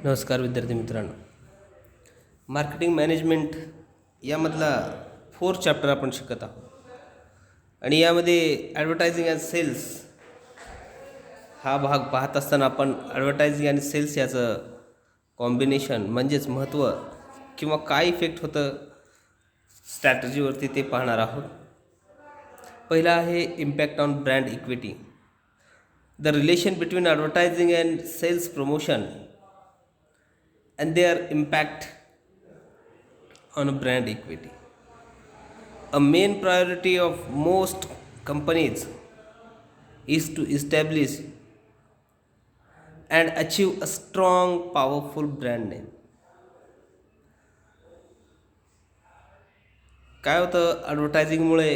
नमस्कार विद्यार्थी मित्रांनो, मार्केटिंग मॅनेजमेंट यामधला 4 चॅप्टर आपण शिकत आहोत आणि यामध्ये ॲडव्हर्टायझिंग अँड सेल्स हा भाग पाहत असताना आपण ॲडव्हर्टायझिंग आणि सेल्स याचं कॉम्बिनेशन म्हणजेच महत्त्व किंवा काय इफेक्ट होतं स्ट्रॅटजीवरती ते पाहणार आहोत. पहिला आहे impact on brand equity. The relation between advertising and sales promotion and their impact on brand equity. A main priority of most companies is to establish and achieve a strong, powerful brand name. काय होतं, ॲडव्हर्टायझिंगमुळे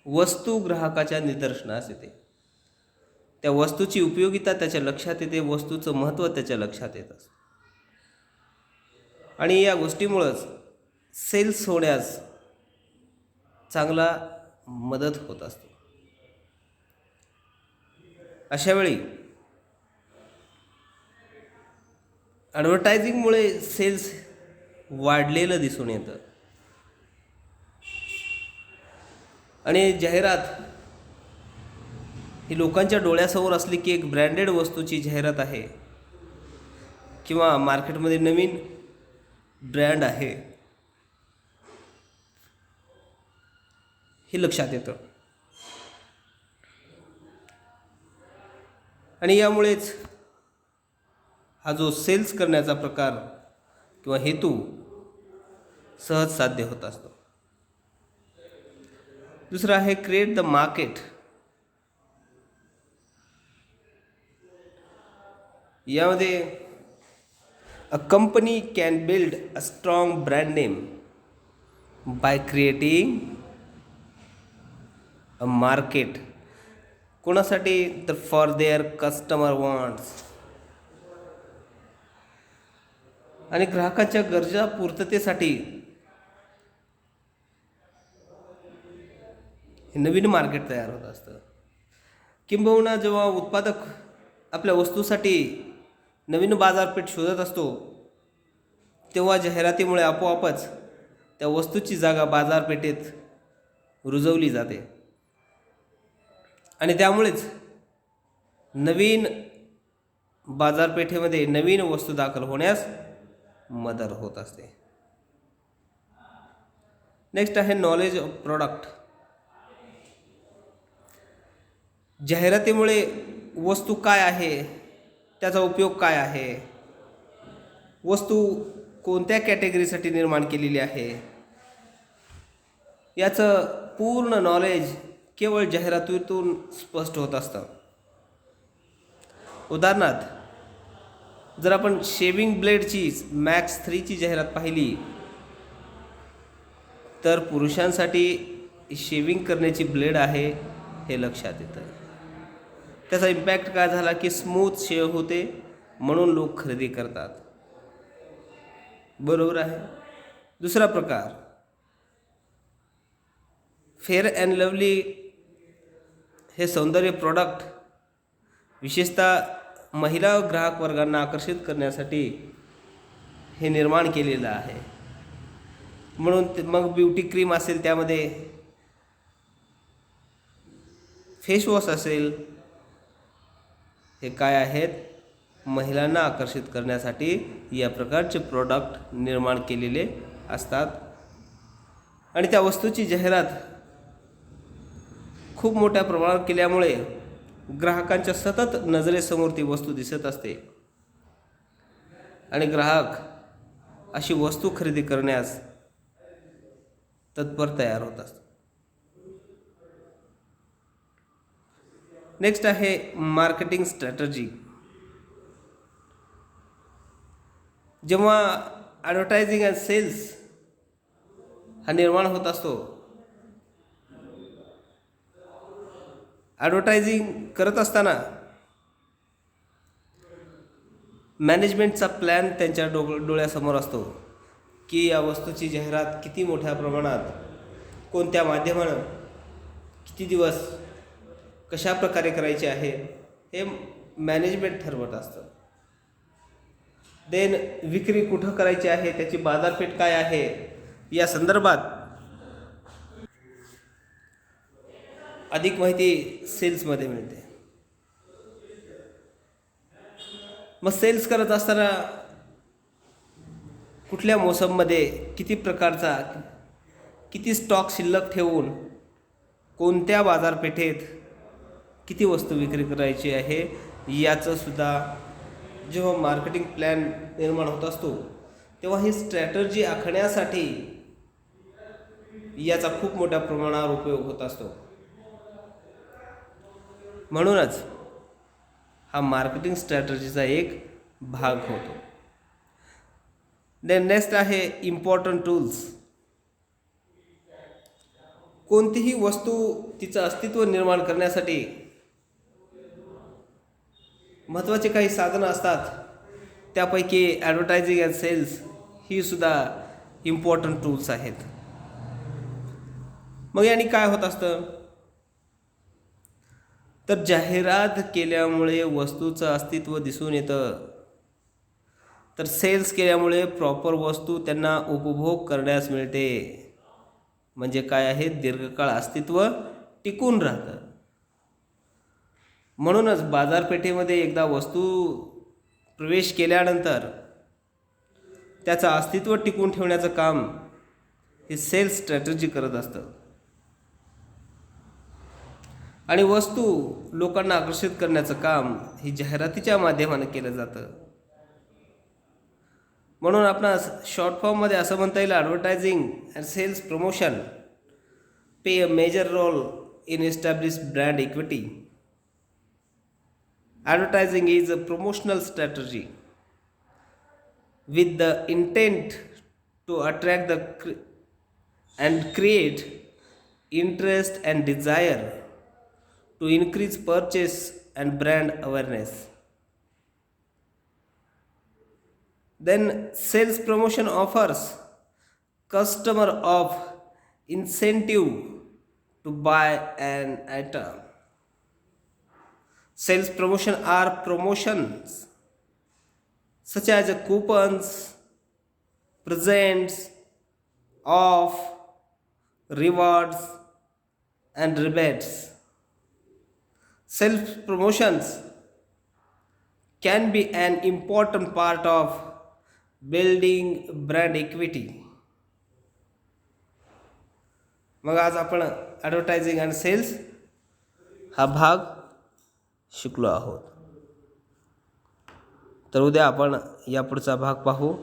वस्तू ग्राहकाच्या निदर्शनास येते, त्या वस्तूची उपयोगिता त्याच्या लक्षात येते, वस्तूचं महत्त्व त्याच्या लक्षात येत असतं आणि या गोष्टीमुळंच सेल्स होण्यास चांगला मदत होत असतो. अशावेळी ॲडव्हर्टायझिंगमुळे सेल्स वाढलेलं दिसून येतं आणि जाहिरात ही लोकांच्या डोळ्यासमोर असली की एक ब्रँडेड वस्तूची जाहिरात आहे किंवा मार्केटमध्ये नवीन ब्रँड आहे हे लक्षात येतं आणि यामुळेच हा जो सेल्स करण्याचा प्रकार किंवा हेतू सहज साध्य होत असतो. दुसरा आहे क्रिएट द मार्केट. यामध्ये A company can build a strong brand name by creating a market. कोणासाठी? तर for their customer wants. आणि ग्राहकांच्या गरजा पूर्ततेसाठी हे नवीन मार्केट तयार होत असतं. किंबहुना जेव्हा उत्पादक आपल्या वस्तूसाठी नवीन बाजारपेठ शोधत असतो तेव्हा जाहिरातीमुळे आपोआपच त्या वस्तूची जागा बाजारपेठेत रुजवली जाते आणि त्यामुळेच नवीन बाजारपेठेमध्ये नवीन वस्तू दाखल होण्यास मदत होत असते. नेक्स्ट आहे नॉलेज ऑफ प्रॉडक्ट. जाहिरातीमुळे वस्तू काय आहे, त्याचा उपयोग काय आहे, वस्तू कोणत्या कॅटेगरीसाठी निर्माण केलेली आहे याचं पूर्ण नॉलेज केवळ जाहिरातीतून स्पष्ट होत असतं. उदाहरणार्थ, जर आपण शेविंग ब्लेडची मॅक्स 3ची जाहिरात पाहिली तर पुरुषांसाठी शेविंग करण्याची ब्लेड आहे हे लक्षात येतं. त्याचा इम्पॅक्ट काय झाला की स्मूथ शेव होते म्हणून लोक खरेदी करतात. बरोबर आहे. दुसरा प्रकार, फेअर अँड लवली हे सौंदर्य प्रॉडक्ट विशेषतः महिला ग्राहक वर्गांना आकर्षित करण्यासाठी हे निर्माण केलेलं आहे. म्हणून मग ब्युटी क्रीम असेल, त्यामध्ये फेसवॉश असेल, हे काय आहेत, महिलांना आकर्षित करण्यासाठी या प्रकारचे प्रॉडक्ट निर्माण केलेले असतात आणि त्या वस्तूची जाहिरात खूप मोठ्या प्रमाणात केल्यामुळे ग्राहकांच्या सतत नजरेसमोर ती वस्तू दिसत असते आणि ग्राहक अशी वस्तू खरेदी करण्यास तत्पर तयार होत असतात. नेक्स्ट आहे मार्केटिंग स्ट्रॅटजी. जेव्हा ॲडव्हर्टायझिंग अँड सेल्स हा निर्माण होत असतो, ॲडव्हर्टायझिंग करत असताना मॅनेजमेंटचा प्लॅन त्यांच्या डोळ्यासमोर असतो की या वस्तूची जाहिरात किती मोठ्या प्रमाणात, कोणत्या माध्यमानं, किती दिवस, कशा प्रकारे करायचे आहे हे मॅनेजमेंट ठरवत असतं. देन विक्री कुठं करायची आहे, त्याची बाजारपेठ काय आहे, या संदर्भात अधिक माहिती सेल्समध्ये मिळते. मग सेल्स करत असताना कुठल्या मोसममध्ये किती प्रकारचा किती स्टॉक शिल्लक ठेवून कोणत्या बाजारपेठेत किती वस्तू विक्री करायची आहे, याचं सुद्धा जेव्हा मार्केटिंग प्लॅन निर्माण होत असतो तेव्हा ही स्ट्रॅटर्जी आखण्यासाठी याचा खूप मोठ्या प्रमाणावर उपयोग होत असतो. म्हणूनच हा मार्केटिंग स्ट्रॅटर्जीचा एक भाग होतो. देन नेक्स्ट आहे इम्पॉर्टंट टूल्स. कोणतीही वस्तू तिचं अस्तित्व निर्माण करण्यासाठी महत्त्वाचे काही साधनं असतात. त्यापैकी ॲडव्हर्टायझिंग अँड सेल्स ही सुद्धा इम्पॉर्टंट टूल्स आहेत. मग याने काय होत असतं, तर जाहिरात केल्यामुळे वस्तूचं अस्तित्व दिसून येतं, तर सेल्स केल्यामुळे प्रॉपर वस्तू त्यांना उपभोग करण्यास मिळते. म्हणजे काय आहे, दीर्घकाळ अस्तित्व टिकून राहतं. म्हणूनच बाजारपेठेमध्ये एकदा वस्तू प्रवेश केल्यानंतर त्याचं अस्तित्व टिकून ठेवण्याचं काम हे सेल्स स्ट्रॅटर्जी करत असतं. आणि वस्तू लोकांना आकर्षित करण्याचं काम ही जाहिरातीच्या माध्यमाने केलं जातं. म्हणून आपणास शॉर्ट फॉर्ममध्ये असं म्हणता येईल, advertising and sales promotion play a major role in establish brand equity. Advertising is a promotional strategy with the intent to attract and create interest and desire to increase purchase and brand awareness. Then sales promotion offers customer of incentive to buy an item. Sales promotion are promotions such as coupons, presents, off, rewards, and rebates. Self promotions can be an important part of building brand equity. मग आज आपण advertising आणि cells हा भाग शिकलो आहोत. तर उद्या आपण या पुढचा भाग पाहू.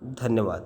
धन्यवाद.